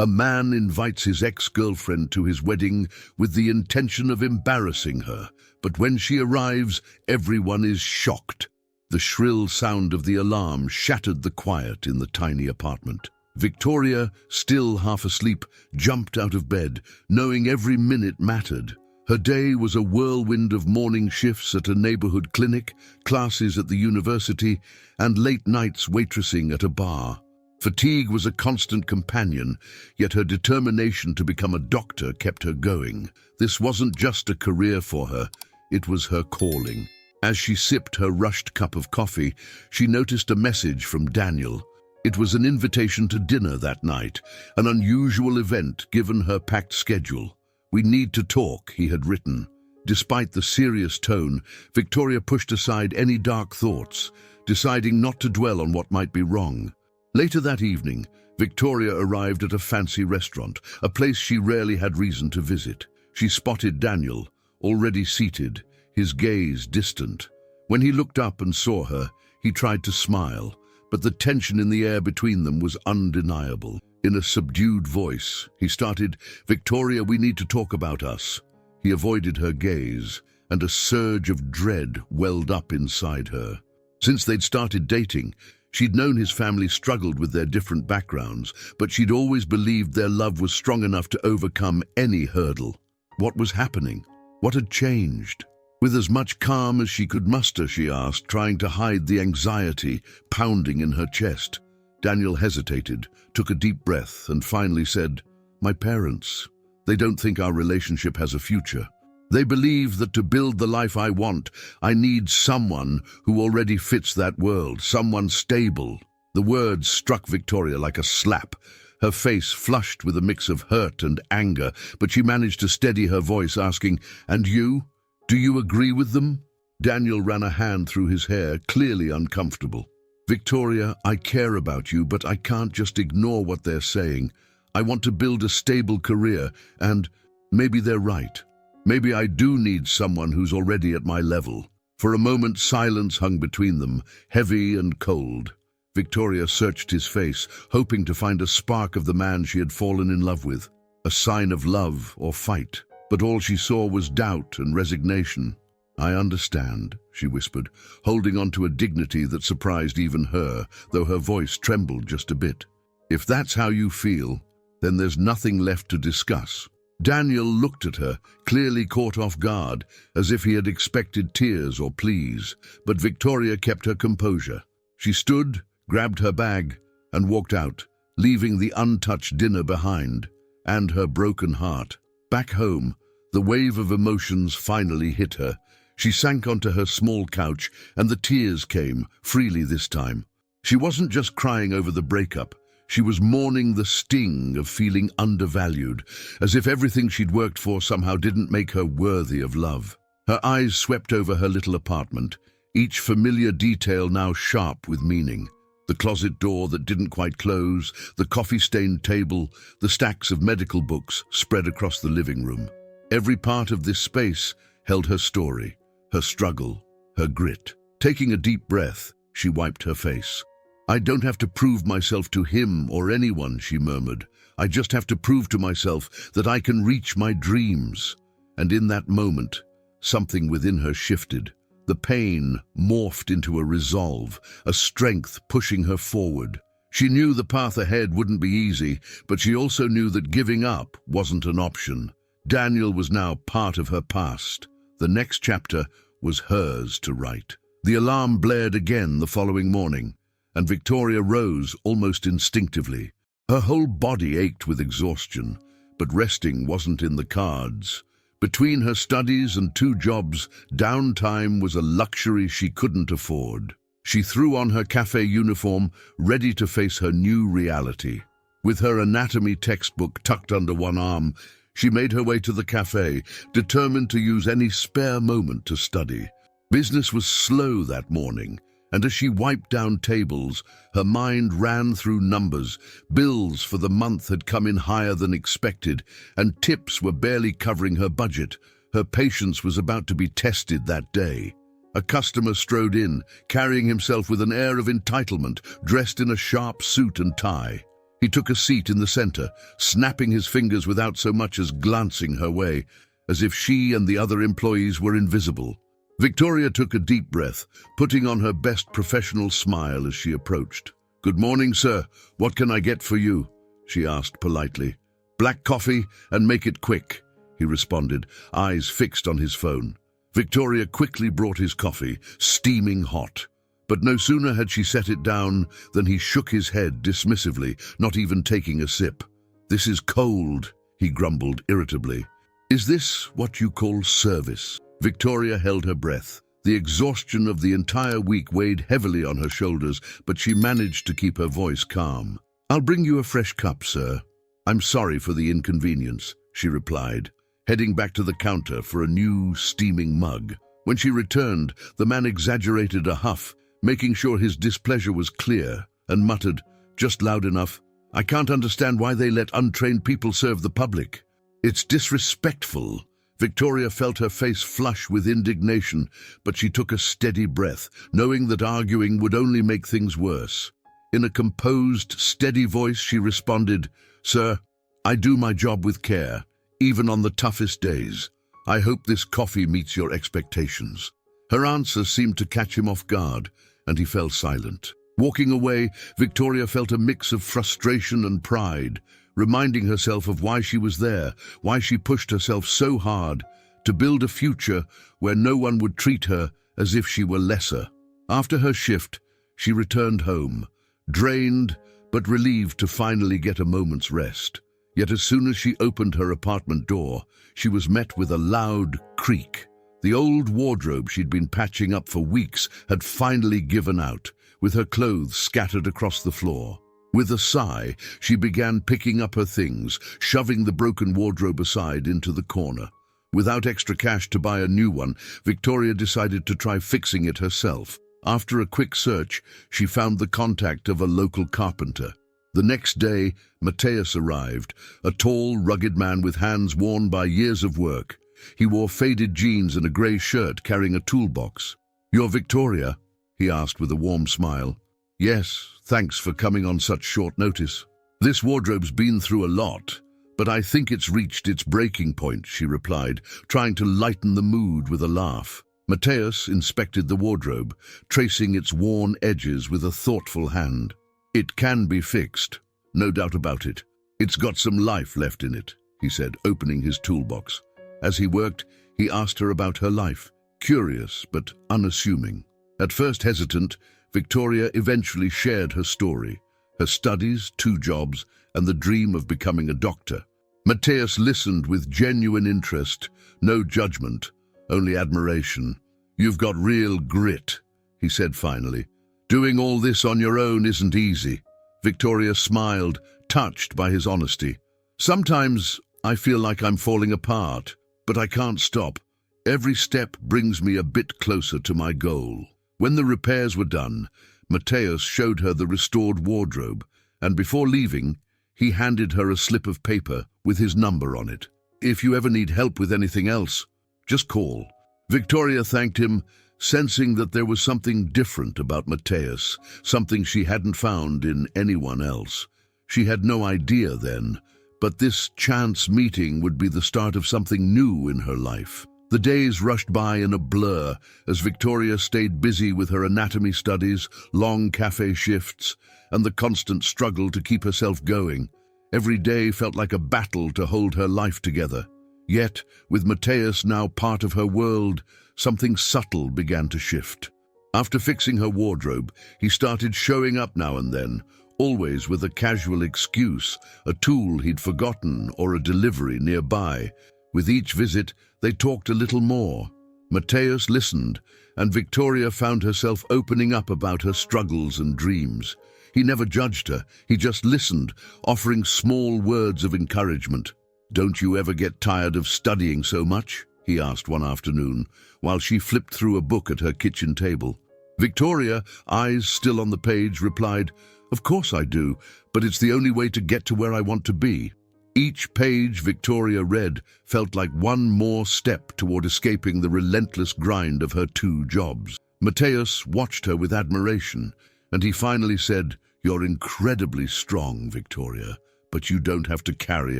A man invites his ex-girlfriend to his wedding with the intention of embarrassing her, but when she arrives, everyone is shocked. The shrill sound of the alarm shattered the quiet in the tiny apartment. Victoria, still half asleep, jumped out of bed, knowing every minute mattered. Her day was a whirlwind of morning shifts at a neighborhood clinic, classes at the university, and late nights waitressing at a bar. Fatigue was a constant companion, yet her determination to become a doctor kept her going. This wasn't just a career for her, it was her calling. As she sipped her rushed cup of coffee, she noticed a message from Daniel. It was an invitation to dinner that night, an unusual event given her packed schedule. "We need to talk," he had written. Despite the serious tone, Victoria pushed aside any dark thoughts, deciding not to dwell on what might be wrong. Later that evening, Victoria arrived at a fancy restaurant, a place she rarely had reason to visit. She spotted Daniel, already seated, his gaze distant. When he looked up and saw her, he tried to smile, but the tension in the air between them was undeniable. In a subdued voice, he started, "Victoria, we need to talk about us." He avoided her gaze, and a surge of dread welled up inside her. Since they'd started dating, she'd known his family struggled with their different backgrounds, but she'd always believed their love was strong enough to overcome any hurdle. What was happening? What had changed? With as much calm as she could muster, she asked, trying to hide the anxiety pounding in her chest. Daniel hesitated, took a deep breath, and finally said, "My parents. They don't think our relationship has a future. They believe that to build the life I want, I need someone who already fits that world, someone stable." The words struck Victoria like a slap. Her face flushed with a mix of hurt and anger, but she managed to steady her voice, asking, "And you? Do you agree with them?" Daniel ran a hand through his hair, clearly uncomfortable. "Victoria, I care about you, but I can't just ignore what they're saying. I want to build a stable career, and maybe they're right. Maybe I do need someone who's already at my level." For a moment, silence hung between them, heavy and cold. Victoria searched his face, hoping to find a spark of the man she had fallen in love with, a sign of love or fight. But all she saw was doubt and resignation. "I understand," she whispered, holding on to a dignity that surprised even her, though her voice trembled just a bit. "If that's how you feel, then there's nothing left to discuss." Daniel looked at her, clearly caught off guard, as if he had expected tears or pleas, but Victoria kept her composure. She stood, grabbed her bag, and walked out, leaving the untouched dinner behind, and her broken heart. Back home, the wave of emotions finally hit her. She sank onto her small couch, and the tears came, freely this time. She wasn't just crying over the breakup. She was mourning the sting of feeling undervalued, as if everything she'd worked for somehow didn't make her worthy of love. Her eyes swept over her little apartment, each familiar detail now sharp with meaning. The closet door that didn't quite close, the coffee-stained table, the stacks of medical books spread across the living room. Every part of this space held her story, her struggle, her grit. Taking a deep breath, she wiped her face. "I don't have to prove myself to him or anyone," she murmured. "I just have to prove to myself that I can reach my dreams." And in that moment, something within her shifted. The pain morphed into a resolve, a strength pushing her forward. She knew the path ahead wouldn't be easy, but she also knew that giving up wasn't an option. Daniel was now part of her past. The next chapter was hers to write. The alarm blared again the following morning, and Victoria rose almost instinctively. Her whole body ached with exhaustion, but resting wasn't in the cards. Between her studies and 2 jobs, downtime was a luxury she couldn't afford. She threw on her cafe uniform, ready to face her new reality. With her anatomy textbook tucked under one arm, she made her way to the cafe, determined to use any spare moment to study. Business was slow that morning, and as she wiped down tables, her mind ran through numbers. Bills for the month had come in higher than expected, and tips were barely covering her budget. Her patience was about to be tested that day. A customer strode in, carrying himself with an air of entitlement, dressed in a sharp suit and tie. He took a seat in the center, snapping his fingers without so much as glancing her way, as if she and the other employees were invisible. Victoria took a deep breath, putting on her best professional smile as she approached. "Good morning, sir. What can I get for you?" she asked politely. "Black coffee, and make it quick," he responded, eyes fixed on his phone. Victoria quickly brought his coffee, steaming hot. But no sooner had she set it down than he shook his head dismissively, not even taking a sip. "This is cold," he grumbled irritably. "Is this what you call service?" Victoria held her breath. The exhaustion of the entire week weighed heavily on her shoulders, but she managed to keep her voice calm. "I'll bring you a fresh cup, sir." "I'm sorry for the inconvenience," she replied, heading back to the counter for a new, steaming mug. When she returned, the man exaggerated a huff, making sure his displeasure was clear, and muttered, just loud enough, "I can't understand why they let untrained people serve the public. It's disrespectful." Victoria felt her face flush with indignation, but she took a steady breath, knowing that arguing would only make things worse. In a composed, steady voice, she responded, "Sir, I do my job with care, even on the toughest days. I hope this coffee meets your expectations." Her answer seemed to catch him off guard, and he fell silent. Walking away, Victoria felt a mix of frustration and pride, reminding herself of why she was there, why she pushed herself so hard, to build a future where no one would treat her as if she were lesser. After her shift, she returned home, drained but relieved to finally get a moment's rest. Yet as soon as she opened her apartment door, she was met with a loud creak. The old wardrobe she'd been patching up for weeks had finally given out, with her clothes scattered across the floor. With a sigh, she began picking up her things, shoving the broken wardrobe aside into the corner. Without extra cash to buy a new one, Victoria decided to try fixing it herself. After a quick search, she found the contact of a local carpenter. The next day, Mateus arrived, a tall, rugged man with hands worn by years of work. He wore faded jeans and a grey shirt, carrying a toolbox. "You're Victoria?" he asked with a warm smile. "Yes, thanks for coming on such short notice. This wardrobe's been through a lot, but I think it's reached its breaking point," she replied, trying to lighten the mood with a laugh. Mateus inspected the wardrobe, tracing its worn edges with a thoughtful hand. "It can be fixed, no doubt about it. It's got some life left in it," he said, opening his toolbox. As he worked, he asked her about her life, curious but unassuming. At first hesitant, Victoria eventually shared her story, her studies, 2 jobs, and the dream of becoming a doctor. Mateus listened with genuine interest, no judgment, only admiration. "You've got real grit," he said finally. "Doing all this on your own isn't easy." Victoria smiled, touched by his honesty. "Sometimes I feel like I'm falling apart, but I can't stop. Every step brings me a bit closer to my goal." When the repairs were done, Mateus showed her the restored wardrobe, and before leaving, he handed her a slip of paper with his number on it. "If you ever need help with anything else, just call." Victoria thanked him, sensing that there was something different about Mateus, something she hadn't found in anyone else. She had no idea then, but this chance meeting would be the start of something new in her life. The days rushed by in a blur as Victoria stayed busy with her anatomy studies, long cafe shifts, and the constant struggle to keep herself going. Every day felt like a battle to hold her life together. Yet, with Mateus now part of her world, something subtle began to shift. After fixing her wardrobe, he started showing up now and then, always with a casual excuse, a tool he'd forgotten or a delivery nearby. With each visit, they talked a little more. Mateus listened, and Victoria found herself opening up about her struggles and dreams. He never judged her, he just listened, offering small words of encouragement. "Don't you ever get tired of studying so much?" he asked one afternoon, while she flipped through a book at her kitchen table. Victoria, eyes still on the page, replied, "Of course I do, but it's the only way to get to where I want to be." Each page Victoria read felt like one more step toward escaping the relentless grind of her 2 jobs. Mateus watched her with admiration, and he finally said, You're incredibly strong, Victoria, but you don't have to carry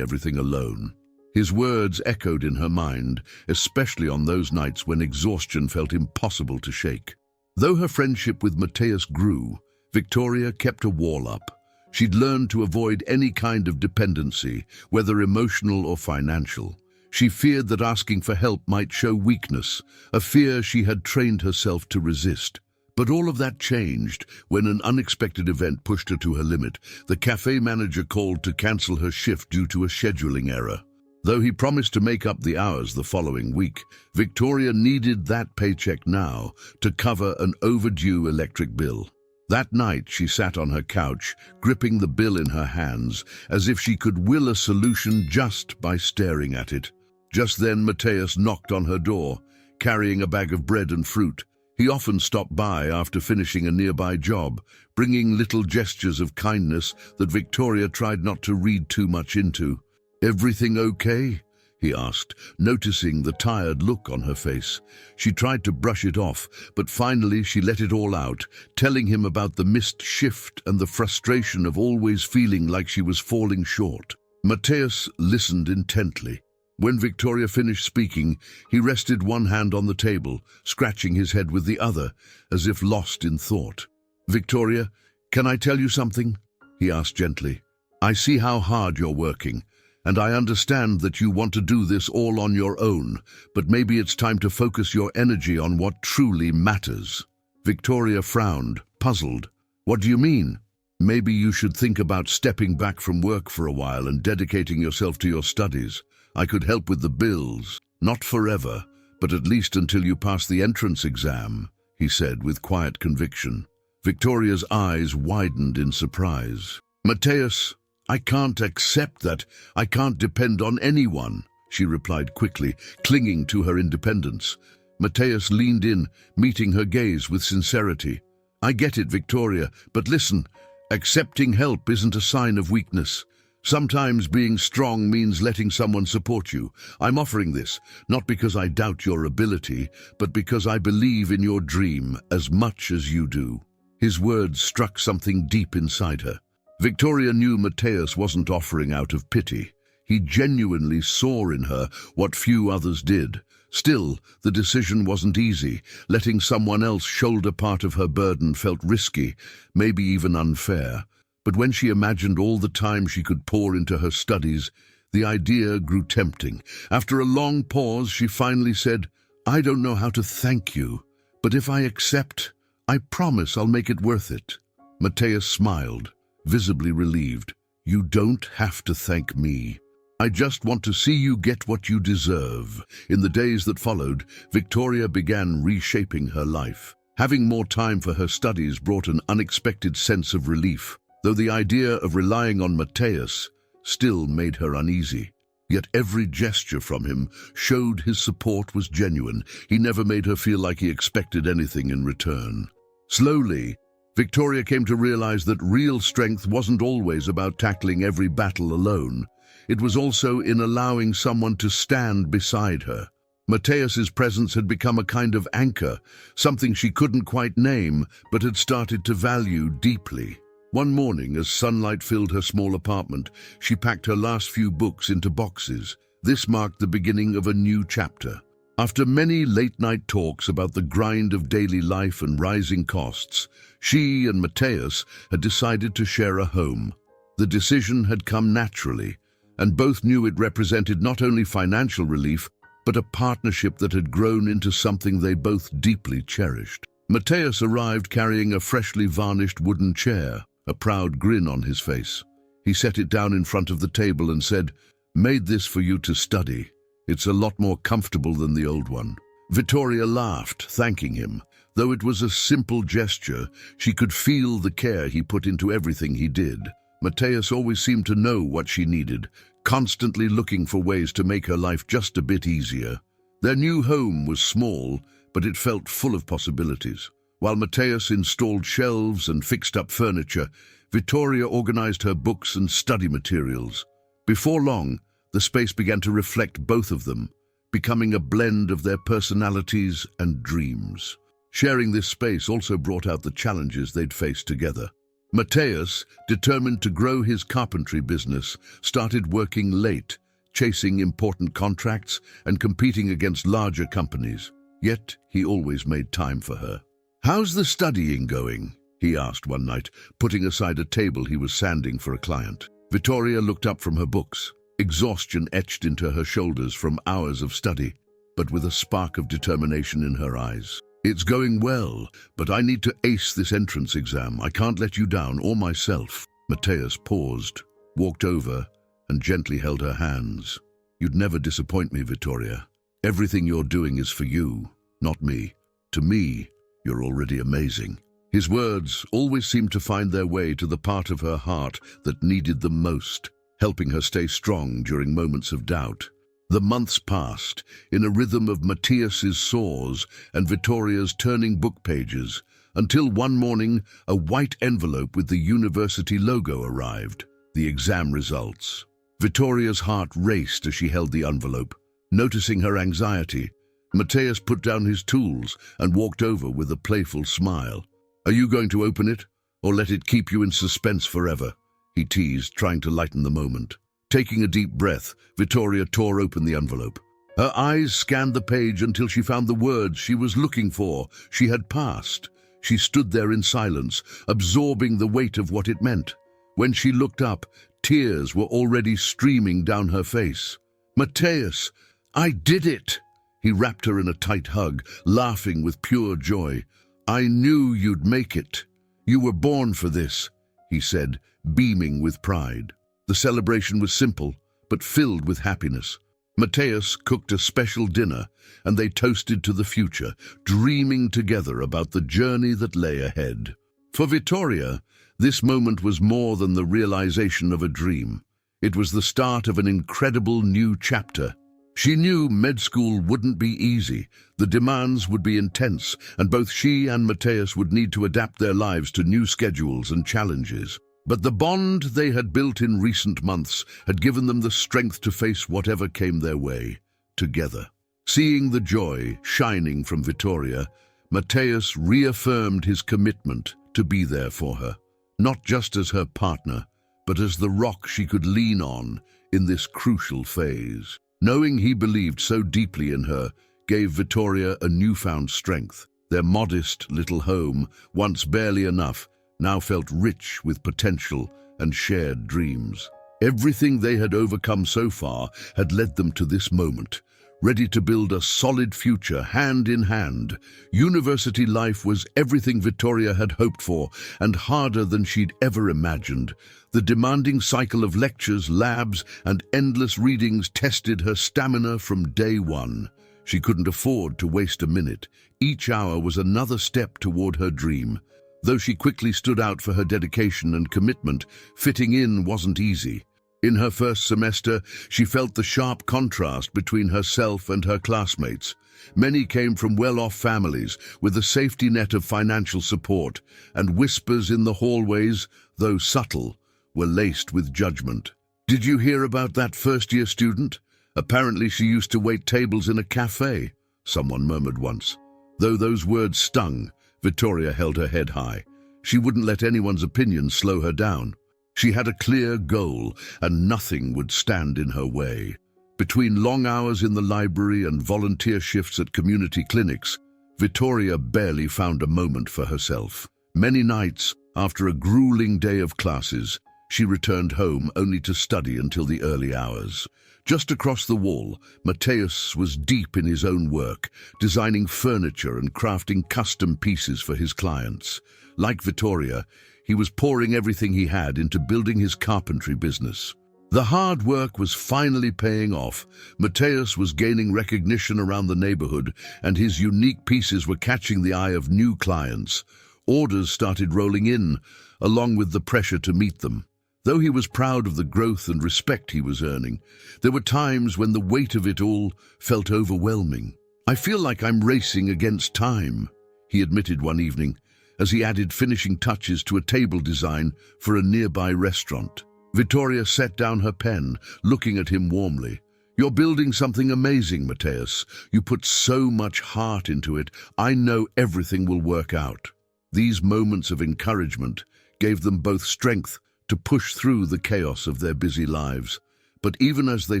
everything alone. His words echoed in her mind, especially on those nights when exhaustion felt impossible to shake. Though her friendship with Matthias grew, Victoria kept a wall up. She'd learned to avoid any kind of dependency, whether emotional or financial. She feared that asking for help might show weakness, a fear she had trained herself to resist. But all of that changed when an unexpected event pushed her to her limit. The cafe manager called to cancel her shift due to a scheduling error. Though he promised to make up the hours the following week, Victoria needed that paycheck now to cover an overdue electric bill. That night she sat on her couch, gripping the bill in her hands, as if she could will a solution just by staring at it. Just then Matthias knocked on her door, carrying a bag of bread and fruit. He often stopped by after finishing a nearby job, bringing little gestures of kindness that Victoria tried not to read too much into. "Everything okay?" he asked, noticing the tired look on her face. She tried to brush it off, but finally she let it all out, telling him about the missed shift and the frustration of always feeling like she was falling short. Matthias listened intently. When Victoria finished speaking, he rested one hand on the table, scratching his head with the other, as if lost in thought. "Victoria, can I tell you something?" he asked gently. "I see how hard you're working, and I understand that you want to do this all on your own, but maybe it's time to focus your energy on what truly matters." Victoria frowned, puzzled. "What do you mean?" "Maybe you should think about stepping back from work for a while and dedicating yourself to your studies. I could help with the bills, not forever, but at least until you pass the entrance exam," he said with quiet conviction. Victoria's eyes widened in surprise. "Matthias, I can't accept that. I can't depend on anyone," she replied quickly, clinging to her independence. Matthias leaned in, meeting her gaze with sincerity. "I get it, Victoria, but listen, accepting help isn't a sign of weakness. Sometimes being strong means letting someone support you. I'm offering this, not because I doubt your ability, but because I believe in your dream as much as you do." His words struck something deep inside her. Victoria knew Matthias wasn't offering out of pity. He genuinely saw in her what few others did. Still, the decision wasn't easy. Letting someone else shoulder part of her burden felt risky, maybe even unfair. But when she imagined all the time she could pour into her studies, the idea grew tempting. After a long pause, she finally said, "I don't know how to thank you, but if I accept, I promise I'll make it worth it." Matthias smiled, visibly relieved. "You don't have to thank me. I just want to see you get what you deserve." In the days that followed, Victoria began reshaping her life. Having more time for her studies brought an unexpected sense of relief, though the idea of relying on Matthias still made her uneasy. Yet every gesture from him showed his support was genuine. He never made her feel like he expected anything in return. Slowly, Victoria came to realize that real strength wasn't always about tackling every battle alone. It was also in allowing someone to stand beside her. Matthias's presence had become a kind of anchor, something she couldn't quite name, but had started to value deeply. One morning, as sunlight filled her small apartment, she packed her last few books into boxes. This marked the beginning of a new chapter. After many late-night talks about the grind of daily life and rising costs, she and Matthias had decided to share a home. The decision had come naturally, and both knew it represented not only financial relief, but a partnership that had grown into something they both deeply cherished. Matthias arrived carrying a freshly varnished wooden chair, a proud grin on his face. He set it down in front of the table and said, "Made this for you to study. It's a lot more comfortable than the old one." Victoria laughed, thanking him. Though it was a simple gesture, she could feel the care he put into everything he did. Matthias always seemed to know what she needed, constantly looking for ways to make her life just a bit easier. Their new home was small, but it felt full of possibilities. While Matthias installed shelves and fixed up furniture, Victoria organized her books and study materials. Before long, the space began to reflect both of them, becoming a blend of their personalities and dreams. Sharing this space also brought out the challenges they'd faced together. Mateus, determined to grow his carpentry business, started working late, chasing important contracts and competing against larger companies. Yet, he always made time for her. "How's the studying going?" he asked one night, putting aside a table he was sanding for a client. Vittoria looked up from her books, exhaustion etched into her shoulders from hours of study, but with a spark of determination in her eyes. "It's going well, but I need to ace this entrance exam. I can't let you down, or myself." Mateus paused, walked over, and gently held her hands. "You'd never disappoint me, Vittoria. Everything you're doing is for you, not me. To me, you're already amazing." His words always seemed to find their way to the part of her heart that needed them most, helping her stay strong during moments of doubt. The months passed, in a rhythm of Mateus's saws and Vittoria's turning book pages, until one morning a white envelope with the university logo arrived, the exam results. Vittoria's heart raced as she held the envelope. Noticing her anxiety, Mateus put down his tools and walked over with a playful smile. "Are you going to open it, or let it keep you in suspense forever?" he teased, trying to lighten the moment. Taking a deep breath, Vittoria tore open the envelope. Her eyes scanned the page until she found the words she was looking for. She had passed. She stood there in silence, absorbing the weight of what it meant. When she looked up, tears were already streaming down her face. "Mateus, I did it!" He wrapped her in a tight hug, laughing with pure joy. "I knew you'd make it. You were born for this," he said, beaming with pride. The celebration was simple, but filled with happiness. Mateus cooked a special dinner, and they toasted to the future, dreaming together about the journey that lay ahead. For Vittoria, this moment was more than the realization of a dream. It was the start of an incredible new chapter. She knew med school wouldn't be easy. The demands would be intense, and both she and Mateus would need to adapt their lives to new schedules and challenges. But the bond they had built in recent months had given them the strength to face whatever came their way, together. Seeing the joy shining from Vittoria, Mateus reaffirmed his commitment to be there for her, not just as her partner, but as the rock she could lean on in this crucial phase. Knowing he believed so deeply in her gave Vittoria a newfound strength. Their modest little home, once barely enough, now felt rich with potential and shared dreams. Everything they had overcome so far had led them to this moment, ready to build a solid future hand in hand. University life was everything Vittoria had hoped for, and harder than she'd ever imagined. The demanding cycle of lectures, labs, and endless readings tested her stamina from day one. She couldn't afford to waste a minute. Each hour was another step toward her dream. Though she quickly stood out for her dedication and commitment, fitting in wasn't easy. In her first semester, she felt the sharp contrast between herself and her classmates. Many came from well-off families with a safety net of financial support, and whispers in the hallways, though subtle, were laced with judgment. "Did you hear about that first-year student? Apparently she used to wait tables in a cafe," someone murmured once. Though those words stung, Vittoria held her head high. She wouldn't let anyone's opinion slow her down. She had a clear goal, and nothing would stand in her way. Between long hours in the library and volunteer shifts at community clinics, Vittoria barely found a moment for herself. Many nights, after a grueling day of classes, she returned home only to study until the early hours. Just across the wall, Mateus was deep in his own work, designing furniture and crafting custom pieces for his clients. Like Vittoria, he was pouring everything he had into building his carpentry business. The hard work was finally paying off. Mateus was gaining recognition around the neighborhood, and his unique pieces were catching the eye of new clients. Orders started rolling in, along with the pressure to meet them. Though he was proud of the growth and respect he was earning, there were times when the weight of it all felt overwhelming. "I feel like I'm racing against time," he admitted one evening, as he added finishing touches to a table design for a nearby restaurant. Vittoria set down her pen, looking at him warmly. "You're building something amazing, Mateus. You put so much heart into it. I know everything will work out." These moments of encouragement gave them both strength to push through the chaos of their busy lives. But even as they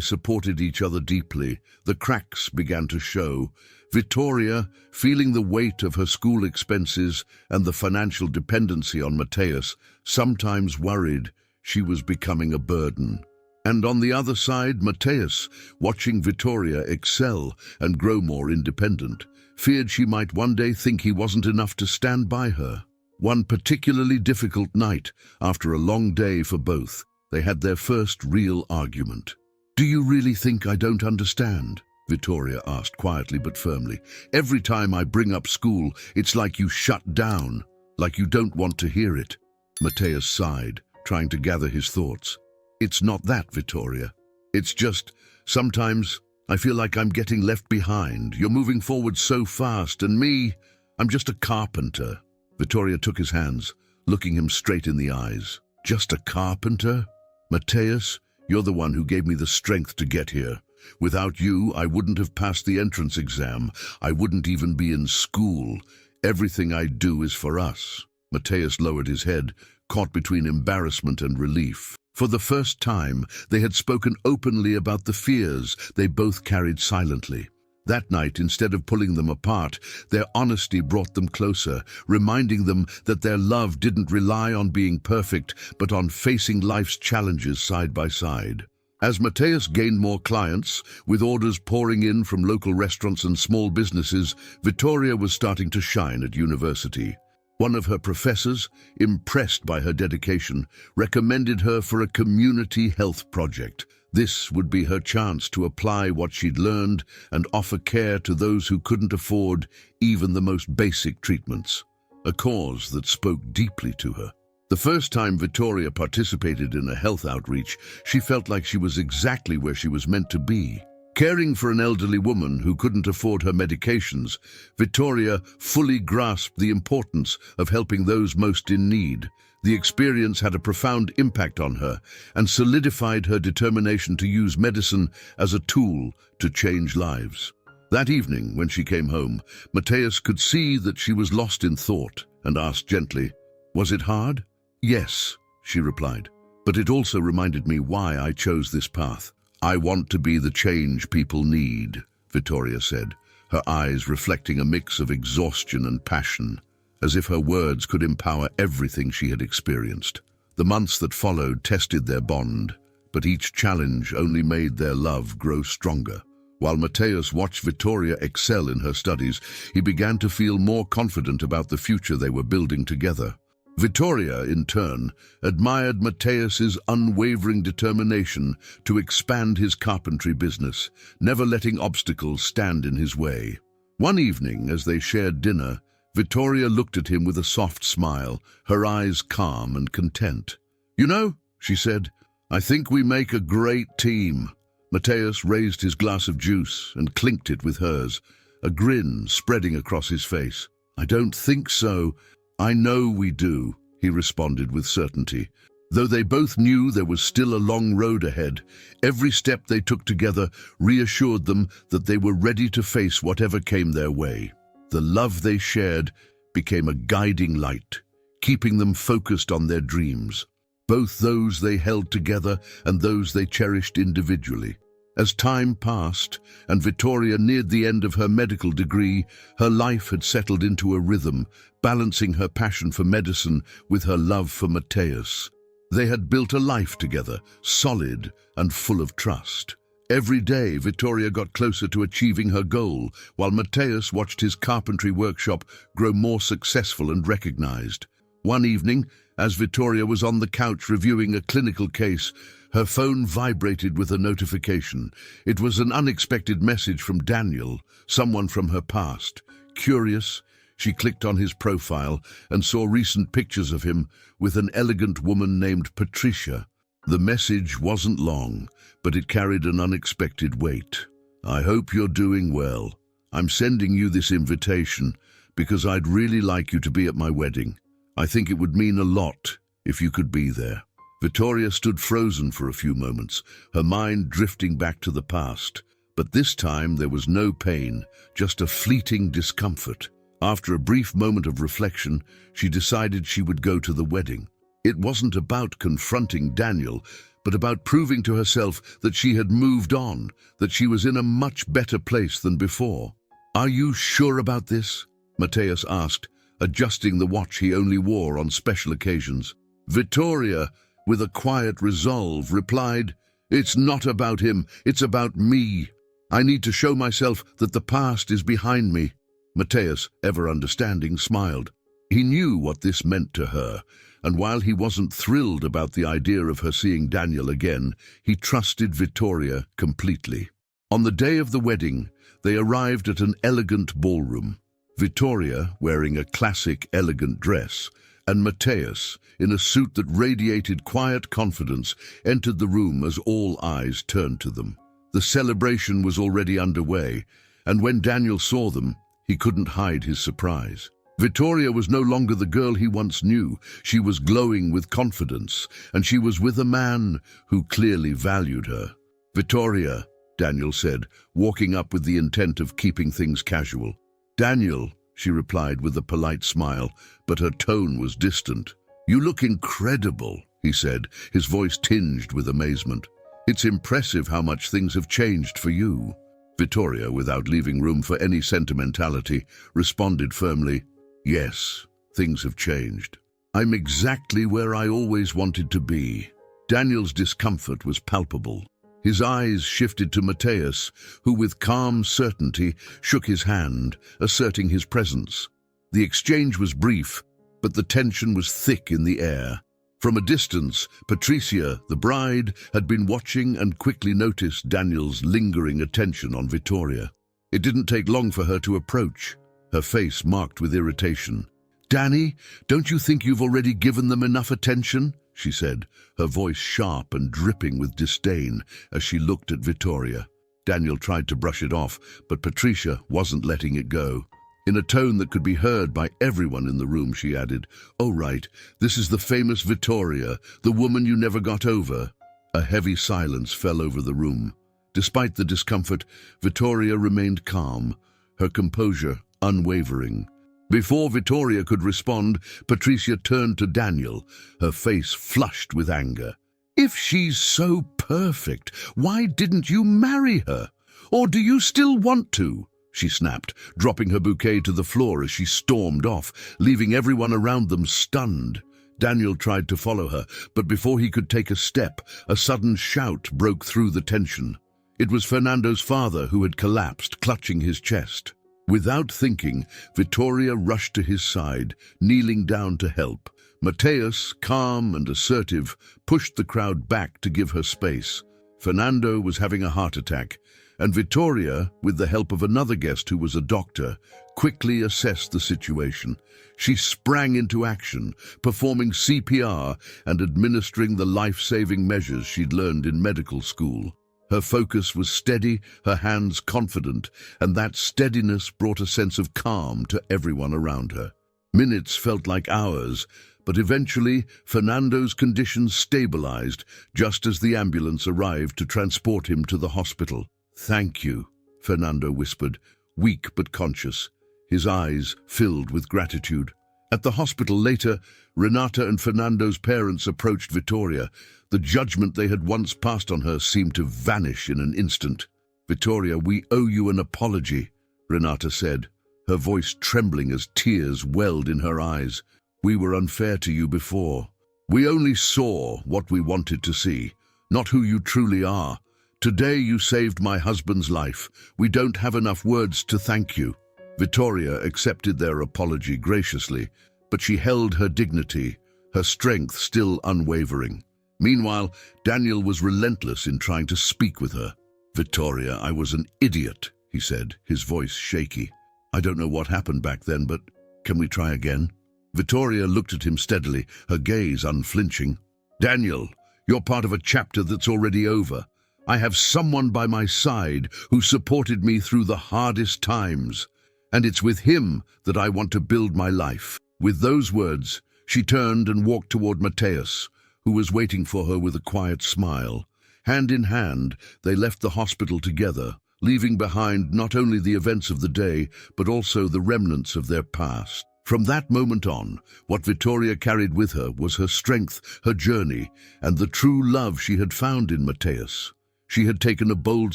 supported each other deeply, the cracks began to show. Vittoria, feeling the weight of her school expenses and the financial dependency on Mateus, sometimes worried she was becoming a burden. And on the other side, Mateus, watching Vittoria excel and grow more independent, feared she might one day think he wasn't enough to stand by her. One particularly difficult night, after a long day for both, they had their first real argument. "Do you really think I don't understand?" Vittoria asked quietly but firmly. "Every time I bring up school, it's like you shut down, like you don't want to hear it." Mateus sighed, trying to gather his thoughts. "It's not that, Vittoria. It's just, sometimes I feel like I'm getting left behind. You're moving forward so fast, and me, I'm just a carpenter." Vittoria took his hands, looking him straight in the eyes. "Just a carpenter? Mateus, you're the one who gave me the strength to get here. Without you, I wouldn't have passed the entrance exam. I wouldn't even be in school. Everything I do is for us." Mateus lowered his head, caught between embarrassment and relief. For the first time, they had spoken openly about the fears they both carried silently. That night, instead of pulling them apart, their honesty brought them closer, reminding them that their love didn't rely on being perfect, but on facing life's challenges side by side. As Mateus gained more clients, with orders pouring in from local restaurants and small businesses, Vittoria was starting to shine at university. One of her professors, impressed by her dedication, recommended her for a community health project. This would be her chance to apply what she'd learned and offer care to those who couldn't afford even the most basic treatments, a cause that spoke deeply to her. The first time Vittoria participated in a health outreach, she felt like she was exactly where she was meant to be. Caring for an elderly woman who couldn't afford her medications, Vittoria fully grasped the importance of helping those most in need. The experience had a profound impact on her and solidified her determination to use medicine as a tool to change lives. That evening, when she came home, Mateus could see that she was lost in thought and asked gently, "Was it hard?" "Yes," she replied, "but it also reminded me why I chose this path. I want to be the change people need," Vittoria said, her eyes reflecting a mix of exhaustion and passion, as if her words could empower everything she had experienced. The months that followed tested their bond, but each challenge only made their love grow stronger. While Mateus watched Vittoria excel in her studies, he began to feel more confident about the future they were building together. Vittoria, in turn, admired Mateus's unwavering determination to expand his carpentry business, never letting obstacles stand in his way. One evening, as they shared dinner, Vittoria looked at him with a soft smile, her eyes calm and content. "You know," she said, "I think we make a great team." Mateus raised his glass of juice and clinked it with hers, a grin spreading across his face. "I don't think so. I know we do," he responded with certainty. Though they both knew there was still a long road ahead, every step they took together reassured them that they were ready to face whatever came their way. The love they shared became a guiding light, keeping them focused on their dreams, both those they held together and those they cherished individually. As time passed and Vittoria neared the end of her medical degree, her life had settled into a rhythm, balancing her passion for medicine with her love for Mateus. They had built a life together, solid and full of trust. Every day, Vittoria got closer to achieving her goal, while Mateus watched his carpentry workshop grow more successful and recognized. One evening, as Vittoria was on the couch reviewing a clinical case, her phone vibrated with a notification. It was an unexpected message from Daniel, someone from her past. Curious, she clicked on his profile and saw recent pictures of him with an elegant woman named Patricia. The message wasn't long, but it carried an unexpected weight. "I hope you're doing well. I'm sending you this invitation because I'd really like you to be at my wedding. I think it would mean a lot if you could be there." Vittoria stood frozen for a few moments, her mind drifting back to the past. But this time there was no pain, just a fleeting discomfort. After a brief moment of reflection, she decided she would go to the wedding. It wasn't about confronting Daniel, but about proving to herself that she had moved on, that she was in a much better place than before. "Are you sure about this?" Mateus asked, adjusting the watch he only wore on special occasions. Vittoria, with a quiet resolve, replied, "It's not about him, it's about me. I need to show myself that the past is behind me." Mateus, ever understanding, smiled. He knew what this meant to her, and while he wasn't thrilled about the idea of her seeing Daniel again, he trusted Vittoria completely. On the day of the wedding, they arrived at an elegant ballroom. Vittoria, wearing a classic, elegant dress, and Mateus, in a suit that radiated quiet confidence, entered the room as all eyes turned to them. The celebration was already underway, and when Daniel saw them, he couldn't hide his surprise. Vittoria was no longer the girl he once knew. She was glowing with confidence, and she was with a man who clearly valued her. "Vittoria," Daniel said, walking up with the intent of keeping things casual. "Daniel," she replied with a polite smile, but her tone was distant. "You look incredible," he said, his voice tinged with amazement. "It's impressive how much things have changed for you." Vittoria, without leaving room for any sentimentality, responded firmly, "Yes, things have changed. I'm exactly where I always wanted to be." Daniel's discomfort was palpable. His eyes shifted to Mateus, who with calm certainty shook his hand, asserting his presence. The exchange was brief, but the tension was thick in the air. From a distance, Patricia, the bride, had been watching and quickly noticed Daniel's lingering attention on Vittoria. It didn't take long for her to approach, her face marked with irritation. "Danny, don't you think you've already given them enough attention?" she said, her voice sharp and dripping with disdain as she looked at Vittoria. Daniel tried to brush it off, but Patricia wasn't letting it go. In a tone that could be heard by everyone in the room, she added, "Oh, right, this is the famous Vittoria, the woman you never got over." A heavy silence fell over the room. Despite the discomfort, Vittoria remained calm, her composure unwavering. Before Vittoria could respond, Patricia turned to Daniel, her face flushed with anger. "If she's so perfect, why didn't you marry her? Or do you still want to?" she snapped, dropping her bouquet to the floor as she stormed off, leaving everyone around them stunned. Daniel tried to follow her, but before he could take a step, a sudden shout broke through the tension. It was Fernando's father who had collapsed, clutching his chest. Without thinking, Vittoria rushed to his side, kneeling down to help. Mateus, calm and assertive, pushed the crowd back to give her space. Fernando was having a heart attack, and Vittoria, with the help of another guest who was a doctor, quickly assessed the situation. She sprang into action, performing CPR and administering the life-saving measures she'd learned in medical school. Her focus was steady, her hands confident, and that steadiness brought a sense of calm to everyone around her. Minutes felt like hours, but eventually Fernando's condition stabilized just as the ambulance arrived to transport him to the hospital. "Thank you," Fernando whispered, weak but conscious, his eyes filled with gratitude. At the hospital later, Renata and Fernando's parents approached Vittoria. The judgment they had once passed on her seemed to vanish in an instant. "Vittoria, we owe you an apology," Renata said, her voice trembling as tears welled in her eyes. "We were unfair to you before. We only saw what we wanted to see, not who you truly are. Today you saved my husband's life. We don't have enough words to thank you." Vittoria accepted their apology graciously, but she held her dignity, her strength still unwavering. Meanwhile, Daniel was relentless in trying to speak with her. "Vittoria, I was an idiot," he said, his voice shaky. "I don't know what happened back then, but can we try again?" Vittoria looked at him steadily, her gaze unflinching. "Daniel, you're part of a chapter that's already over. I have someone by my side who supported me through the hardest times, and it's with him that I want to build my life." With those words, she turned and walked toward Mateus, who was waiting for her with a quiet smile. Hand in hand, they left the hospital together, leaving behind not only the events of the day, but also the remnants of their past. From that moment on, what Vittoria carried with her was her strength, her journey, and the true love she had found in Matthias. She had taken a bold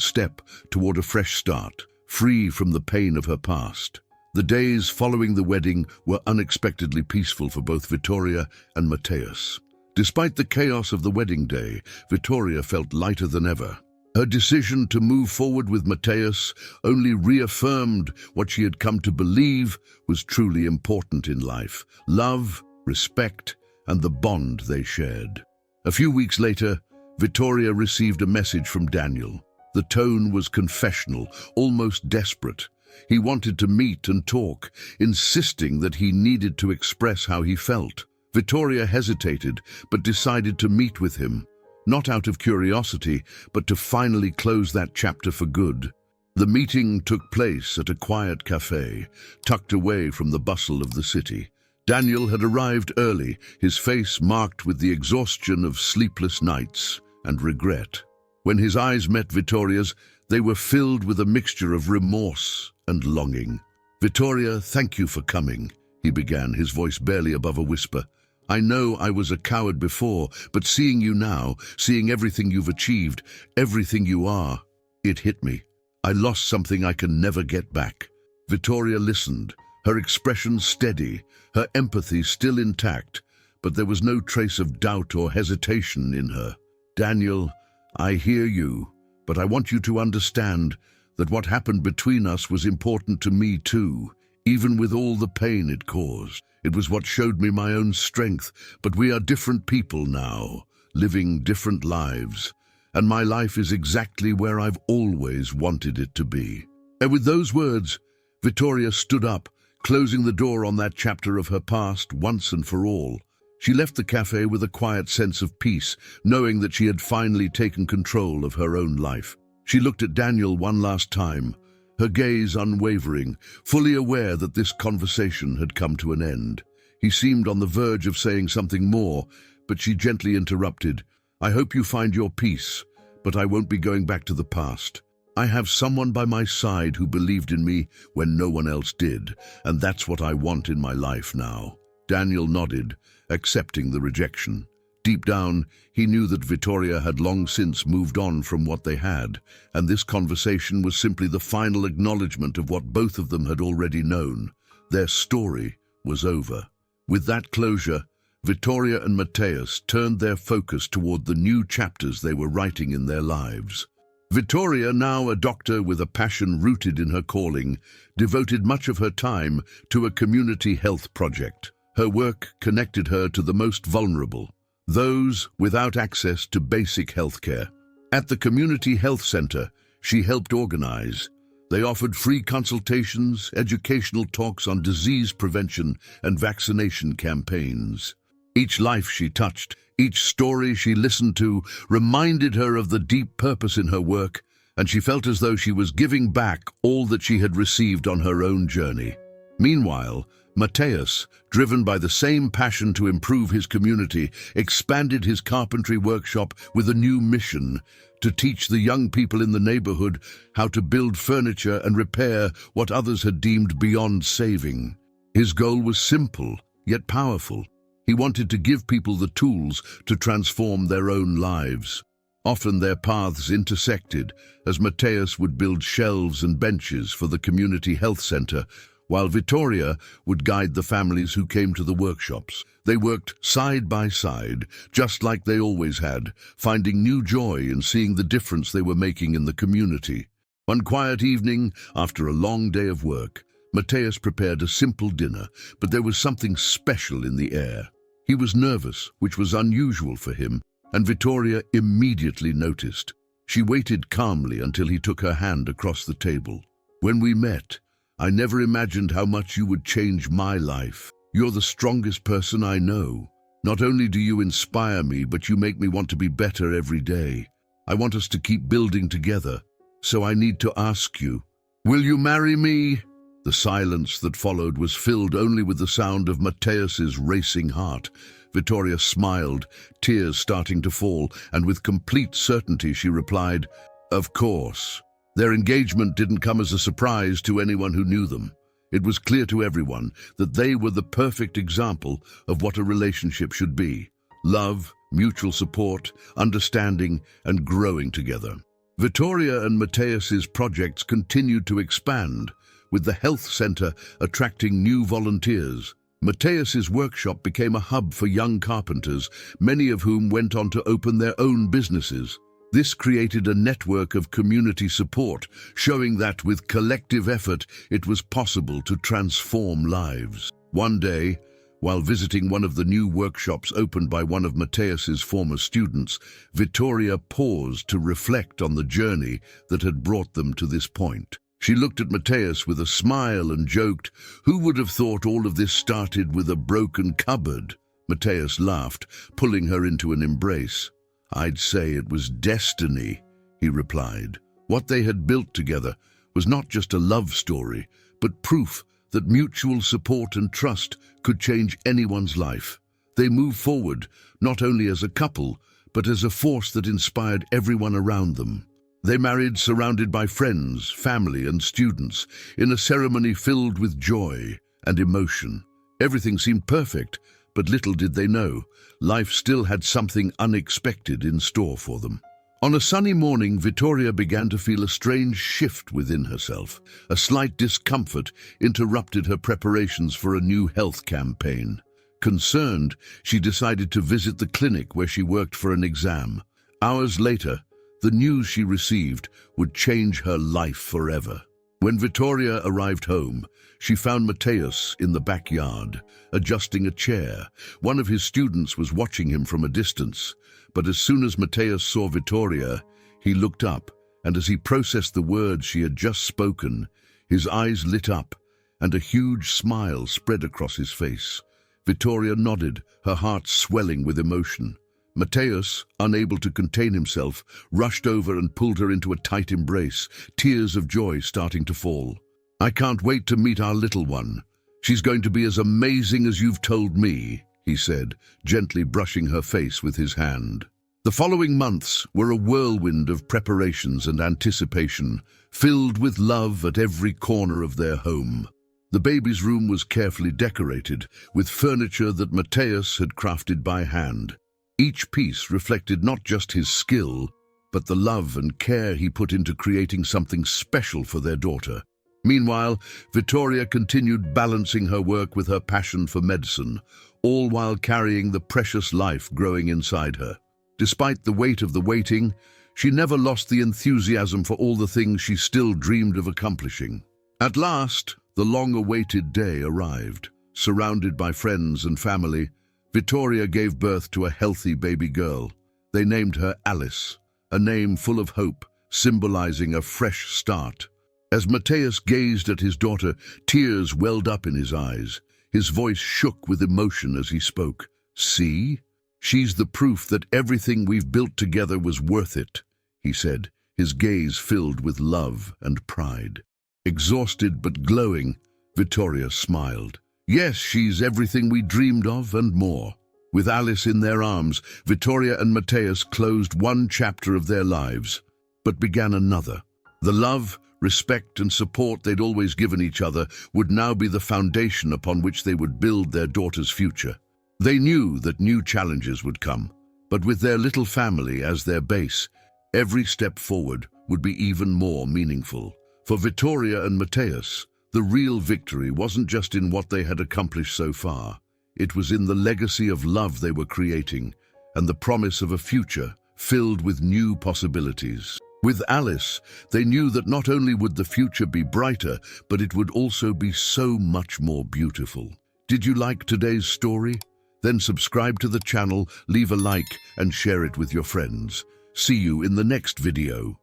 step toward a fresh start, free from the pain of her past. The days following the wedding were unexpectedly peaceful for both Vittoria and Matthias. Despite the chaos of the wedding day, Vittoria felt lighter than ever. Her decision to move forward with Matthias only reaffirmed what she had come to believe was truly important in life: love, respect, and the bond they shared. A few weeks later, Vittoria received a message from Daniel. The tone was confessional, almost desperate. He wanted to meet and talk, insisting that he needed to express how he felt. Vittoria hesitated, but decided to meet with him, not out of curiosity, but to finally close that chapter for good. The meeting took place at a quiet cafe, tucked away from the bustle of the city. Daniel had arrived early, his face marked with the exhaustion of sleepless nights and regret. When his eyes met Vittoria's, they were filled with a mixture of remorse and longing. "Vittoria, thank you for coming," he began, his voice barely above a whisper. "I know I was a coward before, but seeing you now, seeing everything you've achieved, everything you are, it hit me. I lost something I can never get back." Vittoria listened, her expression steady, her empathy still intact, but there was no trace of doubt or hesitation in her. "Daniel, I hear you, but I want you to understand that what happened between us was important to me too, even with all the pain it caused. It was what showed me my own strength, but we are different people now, living different lives, and my life is exactly where I've always wanted it to be." And with those words, Vittoria stood up, closing the door on that chapter of her past once and for all. She left the cafe with a quiet sense of peace, knowing that she had finally taken control of her own life. She looked at Daniel one last time, her gaze unwavering, fully aware that this conversation had come to an end. He seemed on the verge of saying something more, but she gently interrupted. "I hope you find your peace, but I won't be going back to the past. I have someone by my side who believed in me when no one else did, and that's what I want in my life now." Daniel nodded, accepting the rejection. Deep down, he knew that Vittoria had long since moved on from what they had, and this conversation was simply the final acknowledgement of what both of them had already known. Their story was over. With that closure, Vittoria and Matthias turned their focus toward the new chapters they were writing in their lives. Vittoria, now a doctor with a passion rooted in her calling, devoted much of her time to a community health project. Her work connected her to the most vulnerable, those without access to basic health care. At the Community Health Center, she helped organize. They offered free consultations, educational talks on disease prevention, and vaccination campaigns. Each life she touched, each story she listened to, reminded her of the deep purpose in her work, and she felt as though she was giving back all that she had received on her own journey. Meanwhile, Matthias, driven by the same passion to improve his community, expanded his carpentry workshop with a new mission: to teach the young people in the neighborhood how to build furniture and repair what others had deemed beyond saving. His goal was simple, yet powerful. He wanted to give people the tools to transform their own lives. Often their paths intersected, as Matthias would build shelves and benches for the community health center, while Vittoria would guide the families who came to the workshops. They worked side by side, just like they always had, finding new joy in seeing the difference they were making in the community. One quiet evening, after a long day of work, Matthias prepared a simple dinner, but there was something special in the air. He was nervous, which was unusual for him, and Vittoria immediately noticed. She waited calmly until he took her hand across the table. "When we met, I never imagined how much you would change my life. You're the strongest person I know. Not only do you inspire me, but you make me want to be better every day. I want us to keep building together. So I need to ask you, will you marry me?" The silence that followed was filled only with the sound of Matthias's racing heart. Vittoria smiled, tears starting to fall, and with complete certainty she replied, "Of course." Their engagement didn't come as a surprise to anyone who knew them. It was clear to everyone that they were the perfect example of what a relationship should be: love, mutual support, understanding, and growing together. Vittoria and Matteus's projects continued to expand, with the health center attracting new volunteers. Matteus's workshop became a hub for young carpenters, many of whom went on to open their own businesses. This created a network of community support, showing that with collective effort, it was possible to transform lives. One day, while visiting one of the new workshops opened by one of Matteus's former students, Vittoria paused to reflect on the journey that had brought them to this point. She looked at Matteus with a smile and joked, "Who would have thought all of this started with a broken cupboard?" Matteus laughed, pulling her into an embrace. "I'd say it was destiny," he replied. What they had built together was not just a love story, but proof that mutual support and trust could change anyone's life. They moved forward, not only as a couple, but as a force that inspired everyone around them. They married surrounded by friends, family, and students, in a ceremony filled with joy and emotion. Everything seemed perfect, but little did they know, life still had something unexpected in store for them. On a sunny morning, Vittoria began to feel a strange shift within herself. A slight discomfort interrupted her preparations for a new health campaign. Concerned, she decided to visit the clinic where she worked for an exam. Hours later, the news she received would change her life forever. When Vittoria arrived home, she found Matteus in the backyard, adjusting a chair. One of his students was watching him from a distance, but as soon as Matteus saw Vittoria, he looked up, and as he processed the words she had just spoken, his eyes lit up, and a huge smile spread across his face. Vittoria nodded, her heart swelling with emotion. Matteus, unable to contain himself, rushed over and pulled her into a tight embrace, tears of joy starting to fall. "I can't wait to meet our little one. She's going to be as amazing as you've told me," he said, gently brushing her face with his hand. The following months were a whirlwind of preparations and anticipation, filled with love at every corner of their home. The baby's room was carefully decorated, with furniture that Matteus had crafted by hand. Each piece reflected not just his skill, but the love and care he put into creating something special for their daughter. Meanwhile, Vittoria continued balancing her work with her passion for medicine, all while carrying the precious life growing inside her. Despite the weight of the waiting, she never lost the enthusiasm for all the things she still dreamed of accomplishing. At last, the long-awaited day arrived. Surrounded by friends and family, Vittoria gave birth to a healthy baby girl. They named her Alice, a name full of hope, symbolizing a fresh start. As Matteus gazed at his daughter, tears welled up in his eyes. His voice shook with emotion as he spoke. "See? She's the proof that everything we've built together was worth it," he said, his gaze filled with love and pride. Exhausted but glowing, Vittoria smiled. "Yes, she's everything we dreamed of and more." With Alice in their arms, Vittoria and Matteus closed one chapter of their lives, but began another. The love, respect, and support they'd always given each other would now be the foundation upon which they would build their daughter's future. They knew that new challenges would come, but with their little family as their base, every step forward would be even more meaningful. For Vittoria and Matteus, the real victory wasn't just in what they had accomplished so far. It was in the legacy of love they were creating and the promise of a future filled with new possibilities. With Alice, they knew that not only would the future be brighter, but it would also be so much more beautiful. Did you like today's story? Then subscribe to the channel, leave a like, and share it with your friends. See you in the next video.